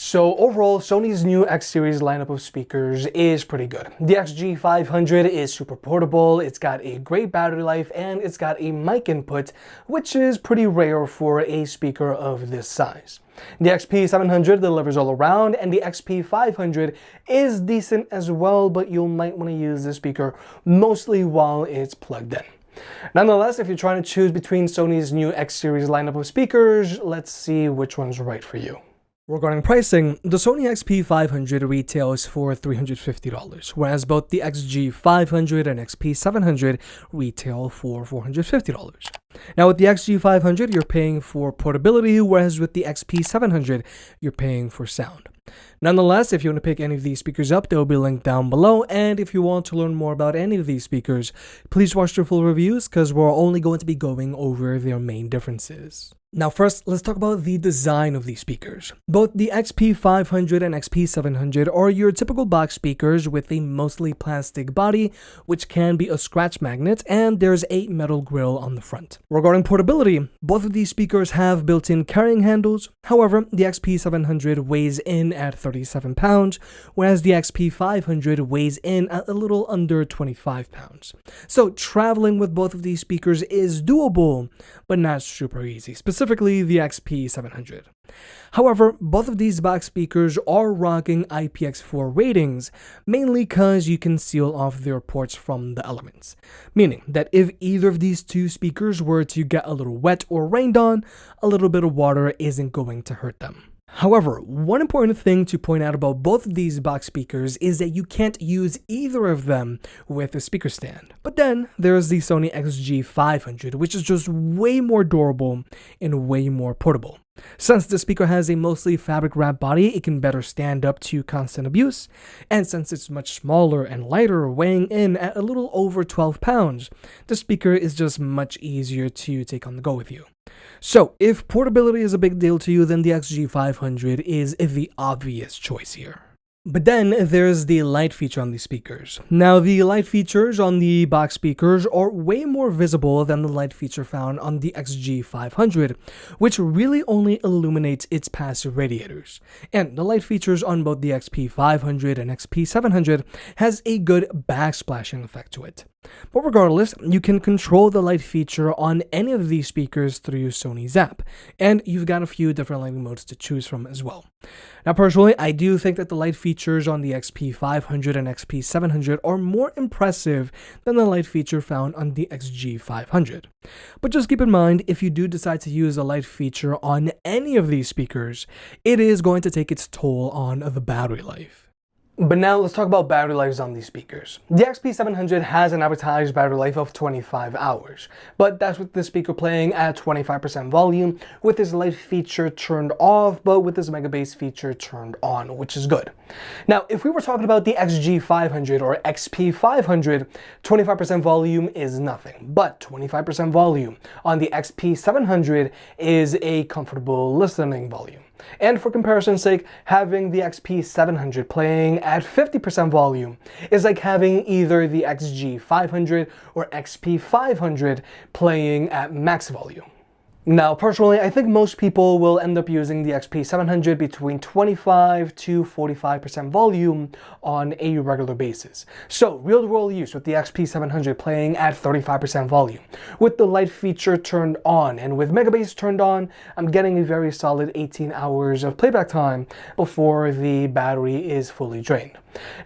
So overall, Sony's new X series lineup of speakers is pretty good. The XG500 is super portable, it's got a great battery life, and it's got a mic input, which is pretty rare for a speaker of this size. The XP700 delivers all around, and the XP500 is decent as well, but you might want to use this speaker mostly while it's plugged in. Nonetheless, if you're trying to choose between Sony's new X series lineup of speakers, let's see which one's right for you. Regarding pricing, the Sony XP500 retails for $350, whereas both the XG500 and XP700 retail for $450. Now with the XG500, you're paying for portability, whereas with the XP700, you're paying for sound. Nonetheless, if you want to pick any of these speakers up, they will be linked down below, and if you want to learn more about any of these speakers, please watch their full reviews because we're only going to be going over their main differences. Now first, let's talk about the design of these speakers. Both the XP500 and XP700 are your typical box speakers with a mostly plastic body, which can be a scratch magnet, and there's a metal grille on the front. Regarding portability, both of these speakers have built-in carrying handles. However, the XP700 weighs in at 37 pounds, whereas the XP500 weighs in at a little under 25 pounds. So traveling with both of these speakers is doable, but not super easy. Specifically the XP700. However, both of these box speakers are rocking IPX4 ratings, mainly because you can seal off their ports from the elements. Meaning that if either of these two speakers were to get a little wet or rained on, a little bit of water isn't going to hurt them. However, one important thing to point out about both of these box speakers is that you can't use either of them with a speaker stand. But then there's the Sony XG500, which is just way more durable and way more portable. Since the speaker has a mostly fabric wrapped body, it can better stand up to constant abuse, and since it's much smaller and lighter, weighing in at a little over 12 pounds, the speaker is just much easier to take on the go with you. So, if portability is a big deal to you, then the XG500 is the obvious choice here. But then there's the light feature on these speakers. Now, the light features on the box speakers are way more visible than the light feature found on the XG500, which really only illuminates its passive radiators. And the light features on both the XP500 and XP700 has a good backsplashing effect to it. But regardless, you can control the light feature on any of these speakers through Sony's app, and you've got a few different lighting modes to choose from as well. Now personally, I do think that the light features on the XP500 and XP700 are more impressive than the light feature found on the XG500. But just keep in mind, if you do decide to use the light feature on any of these speakers, it is going to take its toll on the battery life. But now let's talk about battery lives on these speakers. The XP700 has an advertised battery life of 25 hours, but that's with the speaker playing at 25% volume, with its light feature turned off, but with its mega bass feature turned on, which is good. Now, if we were talking about the XG500 or XP500, 25% volume is nothing, but 25% volume on the XP700 is a comfortable listening volume. And for comparison's sake, having the XP700 playing at 50% volume is like having either the XG500 or XP500 playing at max volume. Now, personally, I think most people will end up using the XP700 between 25 to 45% volume on a regular basis. So, real-world use with the XP700 playing at 35% volume, with the light feature turned on, and with mega bass turned on, I'm getting a very solid 18 hours of playback time before the battery is fully drained.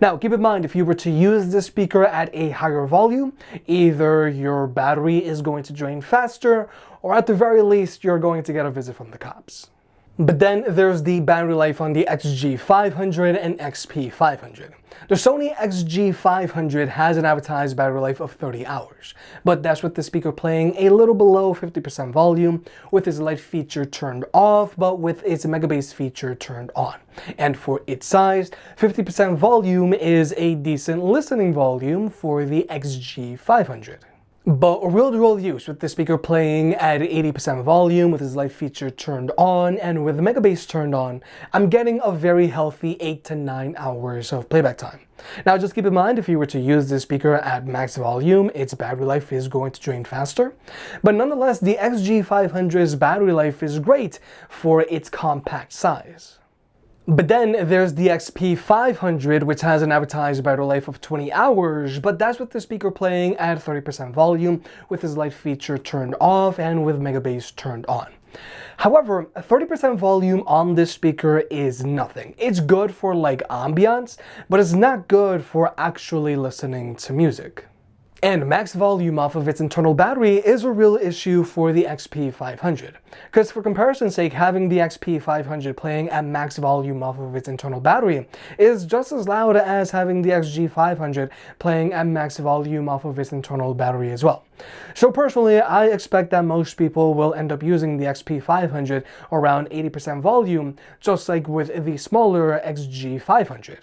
Now, keep in mind, if you were to use this speaker at a higher volume, either your battery is going to drain faster, or at the very least, you're going to get a visit from the cops. But then there's the battery life on the XG500 and XP500. The Sony XG500 has an advertised battery life of 30 hours, but that's with the speaker playing a little below 50% volume, with its light feature turned off, but with its mega bass feature turned on. And for its size, 50% volume is a decent listening volume for the XG500. But real-world use with the speaker playing at 80% volume with its light feature turned on and with the mega bass turned on, I'm getting a very healthy 8 to 9 hours of playback time. Now just keep in mind, if you were to use this speaker at max volume, its battery life is going to drain faster. But nonetheless, the XG500's battery life is great for its compact size. But then there's the XP500, which has an advertised battery life of 20 hours, but that's with the speaker playing at 30% volume, with his light feature turned off and with mega bass turned on. However, 30% volume on this speaker is nothing. It's good for like ambiance, but it's not good for actually listening to music. And max volume off of its internal battery is a real issue for the XP500. Because for comparison's sake, having the XP500 playing at max volume off of its internal battery is just as loud as having the XG500 playing at max volume off of its internal battery as well. So personally, I expect that most people will end up using the XP500 around 80% volume, just like with the smaller XG500.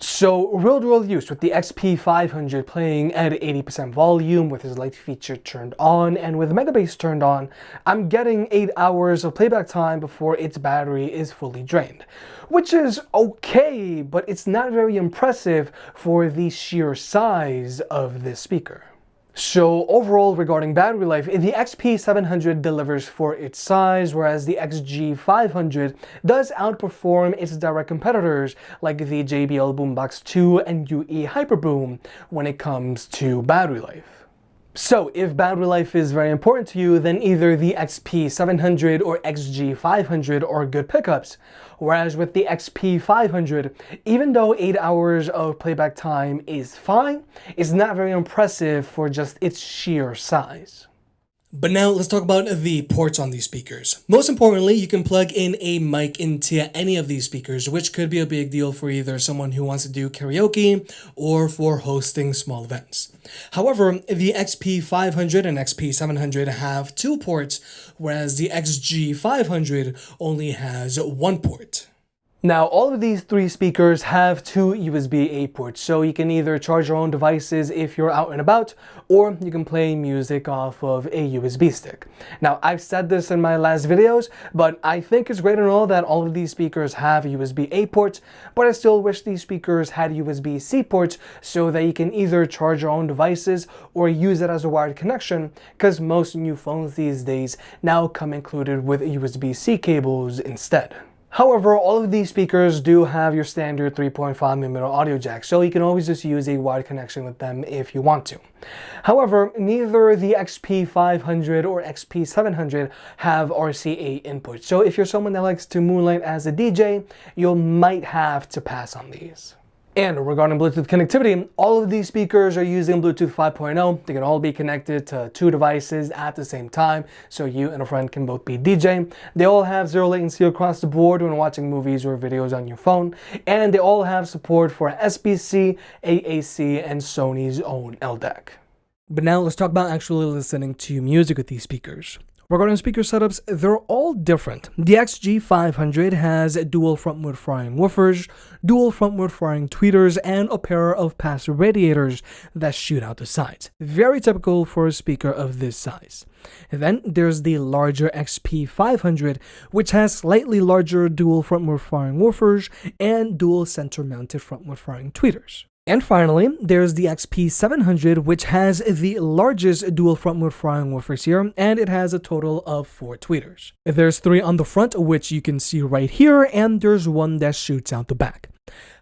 So real-world use with the XP500 playing at 80% volume with his light feature turned on and with mega bass turned on, I'm getting 8 hours of playback time before its battery is fully drained. Which is okay, but it's not very impressive for the sheer size of this speaker. So overall, regarding battery life, the XP700 delivers for its size, whereas the XG500 does outperform its direct competitors like the JBL Boombox 2 and UE Hyperboom when it comes to battery life. So if battery life is very important to you, then either the XP700 or XG500 are good pickups. Whereas with the XP500, even though 8 hours of playback time is fine, it's not very impressive for just its sheer size. But now let's talk about the ports on these speakers. Most importantly, you can plug in a mic into any of these speakers, which could be a big deal for either someone who wants to do karaoke or for hosting small events. However, the XP500 and XP700 have 2 ports, whereas the XG500 only has 1 port. Now, all of these 3 speakers have 2 USB-A ports, so you can either charge your own devices if you're out and about, or you can play music off of a USB stick. Now, I've said this in my last videos, but I think it's great and all that all of these speakers have USB-A ports, but I still wish these speakers had USB-C ports so that you can either charge your own devices or use it as a wired connection, because most new phones these days now come included with USB-C cables instead. However, all of these speakers do have your standard 3.5mm audio jack, so you can always just use a wired connection with them if you want to. However, neither the XP500 or XP700 have RCA input, so if you're someone that likes to moonlight as a DJ, you might have to pass on these. And regarding Bluetooth connectivity, all of these speakers are using Bluetooth 5.0. They can all be connected to 2 devices at the same time, so you and a friend can both be DJ. They all have 0 latency across the board when watching movies or videos on your phone, and they all have support for SBC, AAC, and Sony's own LDAC. But now let's talk about actually listening to music with these speakers. Regarding speaker setups, they're all different. The XG500 has dual front-wood firing woofers, dual front-wood firing tweeters, and a pair of passive radiators that shoot out the sides. Very typical for a speaker of this size. And then there's the larger XP500, which has slightly larger dual front-wood firing woofers and dual center-mounted front-wood firing tweeters. And finally, there's the XP700, which has the largest dual front-wood firing woofers here, and it has a total of 4 tweeters. There's 3 on the front, which you can see right here, and there's 1 that shoots out the back.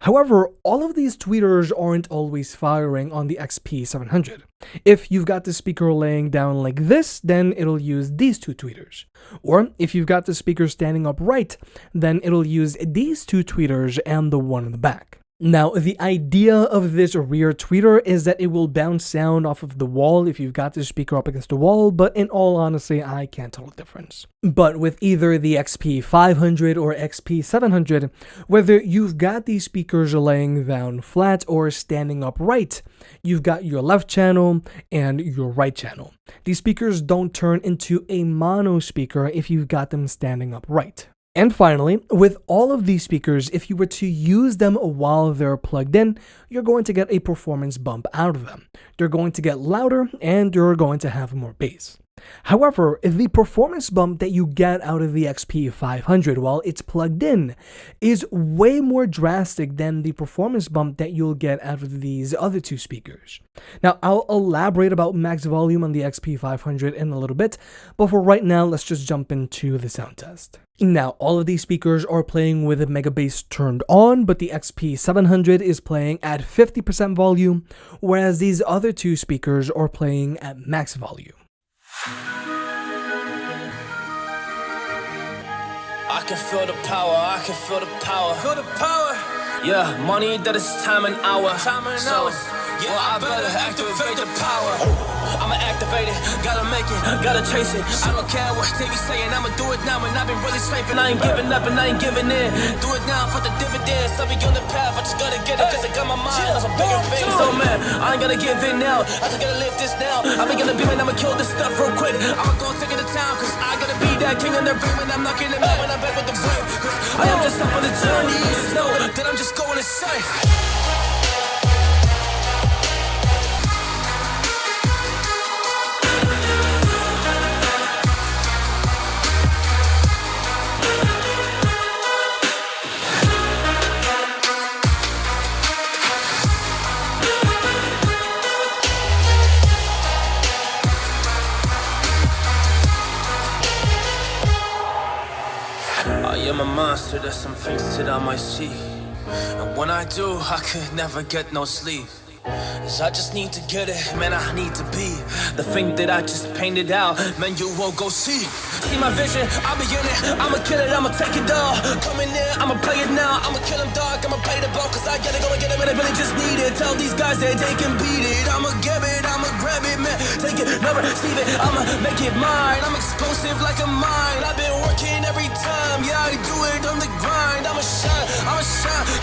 However, all of these tweeters aren't always firing on the XP700. If you've got the speaker laying down like this, then it'll use these 2 tweeters. Or if you've got the speaker standing upright, then it'll use these 2 tweeters and the one in the back. Now, the idea of this rear tweeter is that it will bounce sound off of the wall if you've got the speaker up against the wall, but in all honesty, I can't tell the difference. But with either the XP500 or XP700, whether you've got these speakers laying down flat or standing upright, you've got your left channel and your right channel. These speakers don't turn into a mono speaker if you've got them standing upright. And finally, with all of these speakers, if you were to use them while they're plugged in, you're going to get a performance bump out of them. They're going to get louder and you're going to have more bass. However, the performance bump that you get out of the XP500 while it's plugged in is way more drastic than the performance bump that you'll get out of these other two speakers. Now, I'll elaborate about max volume on the XP500 in a little bit, but for right now, let's just jump into the sound test. Now, all of these speakers are playing with the mega bass turned on, but the XP700 is playing at 50% volume, whereas these other two speakers are playing at max volume. I can feel the power, I can feel the power. Feel the power. Yeah, money that is time and hour. Yeah, well, I better activate the power. I'ma activate it, gotta make it, gotta chase it. I don't care what they be saying, I'ma do it now. And I've been really strafing, I ain't giving up and I ain't giving in. Do it now for the dividends, I'll be on the path. I just gotta get it, cause I got my mind on some bigger things. So man, I ain't gonna give in now, I just gotta live this now. I'm gonna be man, I'ma kill this stuff real quick. I'ma go take it to town, cause I gotta be that king in their dream. And I'm knocking them out when I'm back with the brain. Cause I am just up on the journey, just know that I'm just going insane. I am a monster, there's some things that I might see. And when I do, I could never get no sleep. Cause I just need to get it, man, I need to be the thing that I just painted out, man, you won't go see. See my vision, I'll be in it, I'ma kill it, I'ma take it all. Coming in, I'ma play it now, I'ma kill him dark, I'ma play the ball. Cause I gotta go and get it, man, I really just need it. Tell these guys that they can beat it. I'ma give it, I'ma grab it, man, take it, never receive it. I'ma make it mine, I'm explosive like a mine. I've been working every time, yeah, I do it on the grind. I'ma shine,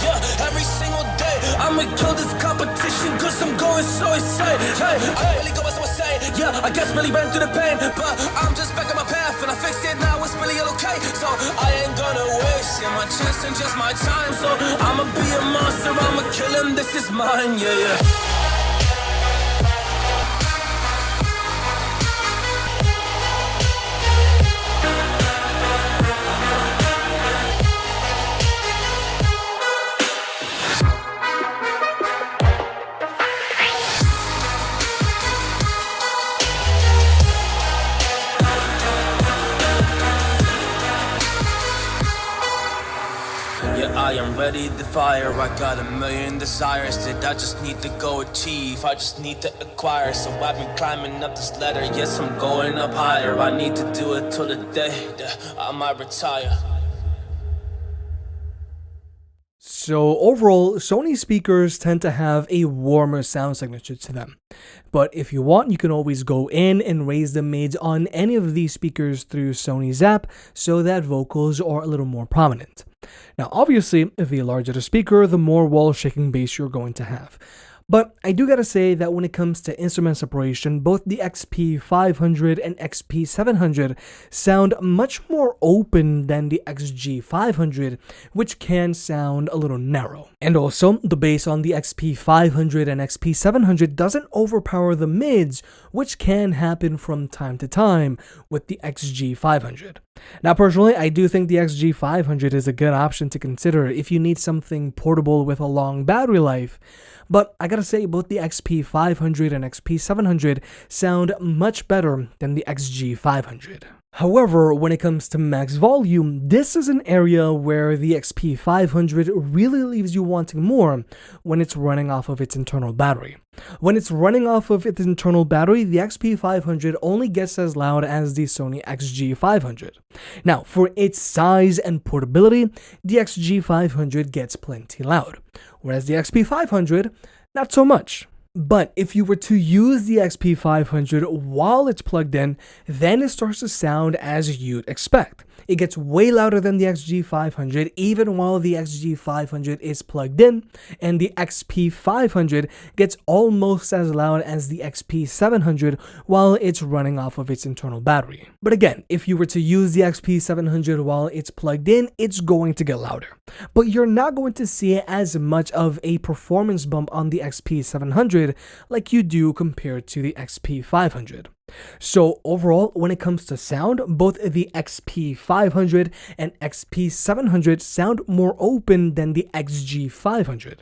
yeah, every single day. I'ma kill this competition, cause I'm going so insane. Hey, I really go as I say, yeah, I guess really ran through the pain, but I'm just back on my path and I fixed it now, it's really okay. So I ain't gonna waste my chance and just my time. So I'ma be a monster, I'ma kill him, this is mine, yeah. I am ready to fire, I got a million desires that I just need to go achieve, I just need to acquire. So I've been climbing up this ladder, yes I'm going up higher. I need to do it till the day that I might retire. So overall, Sony speakers tend to have a warmer sound signature to them. But if you want, you can always go in and raise the mids on any of these speakers through Sony's app so that vocals are a little more prominent. Now obviously, the larger the speaker, the more wall-shaking bass you're going to have. But I do gotta say that when it comes to instrument separation, both the XP500 and XP700 sound much more open than the XG500, which can sound a little narrow. And also, the bass on the XP500 and XP700 doesn't overpower the mids, which can happen from time to time with the XG500. Now personally, I do think the XG500 is a good option to consider if you need something portable with a long battery life. But I gotta say, both the XP500 and XP700 sound much better than the XG500. However, when it comes to max volume, this is an area where the XP500 really leaves you wanting more when it's running off of its internal battery. When it's running off of its internal battery, the XP500 only gets as loud as the Sony XG500. Now, for its size and portability, the XG500 gets plenty loud, whereas the XP500, not so much. But if you were to use the XP500 while it's plugged in, then it starts to sound as you'd expect. It gets way louder than the XG500 even while the XG500 is plugged in, and the XP500 gets almost as loud as the XP700 while it's running off of its internal battery. But again, if you were to use the XP700 while it's plugged in, it's going to get louder. But you're not going to see as much of a performance bump on the XP700 like you do compared to the XP500. So overall, when it comes to sound, both the XP500 and XP700 sound more open than the XG500.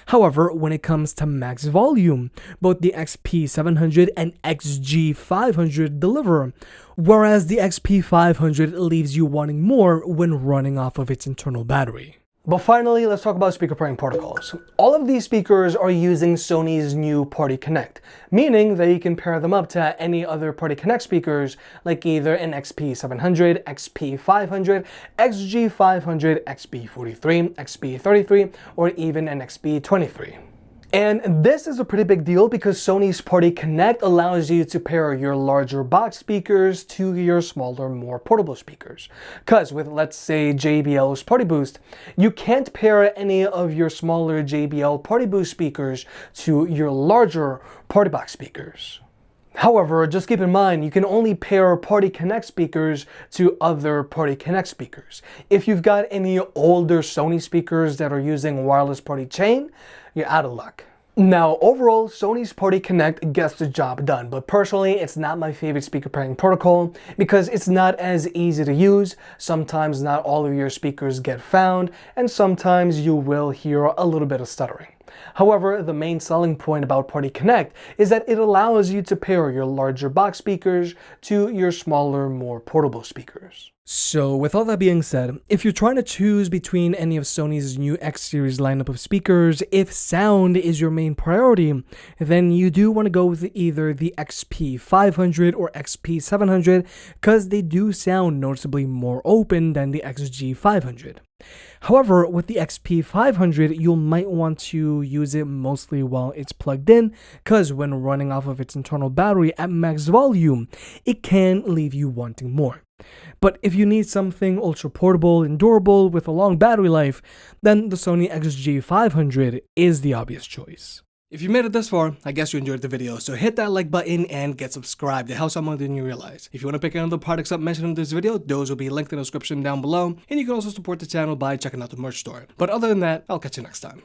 However, when it comes to max volume, both the XP700 and XG500 deliver, whereas the XP500 leaves you wanting more when running off of its internal battery. But finally, let's talk about speaker pairing protocols. All of these speakers are using Sony's new Party Connect, meaning that you can pair them up to any other Party Connect speakers like either an XP700, XP500, XG500, XP43, XP33, or even an XP23. And this is a pretty big deal because Sony's Party Connect allows you to pair your larger box speakers to your smaller, more portable speakers. Because with, let's say, JBL's Party Boost, you can't pair any of your smaller JBL Party Boost speakers to your larger Party Box speakers. However, just keep in mind, you can only pair Party Connect speakers to other Party Connect speakers. If you've got any older Sony speakers that are using wireless party chain, you're out of luck. Now, overall, Sony's Party Connect gets the job done, but personally, it's not my favorite speaker pairing protocol because it's not as easy to use. Sometimes not all of your speakers get found, and sometimes you will hear a little bit of stuttering. However, the main selling point about Party Connect is that it allows you to pair your larger box speakers to your smaller, more portable speakers. So with all that being said, if you're trying to choose between any of Sony's new X series lineup of speakers, if sound is your main priority, then you do want to go with either the XP500 or XP700 because they do sound noticeably more open than the XG500. However, with the XP500, you might want to use it mostly while it's plugged in, because when running off of its internal battery at max volume, it can leave you wanting more. But if you need something ultra portable and durable with a long battery life, then the Sony XG500 is the obvious choice. If you made it this far, I guess you enjoyed the video, so hit that like button and get subscribed. It helps out more than you realize. If you want to pick any of the products up mentioned in this video, those will be linked in the description down below, and you can also support the channel by checking out the merch store. But other than that, I'll catch you next time.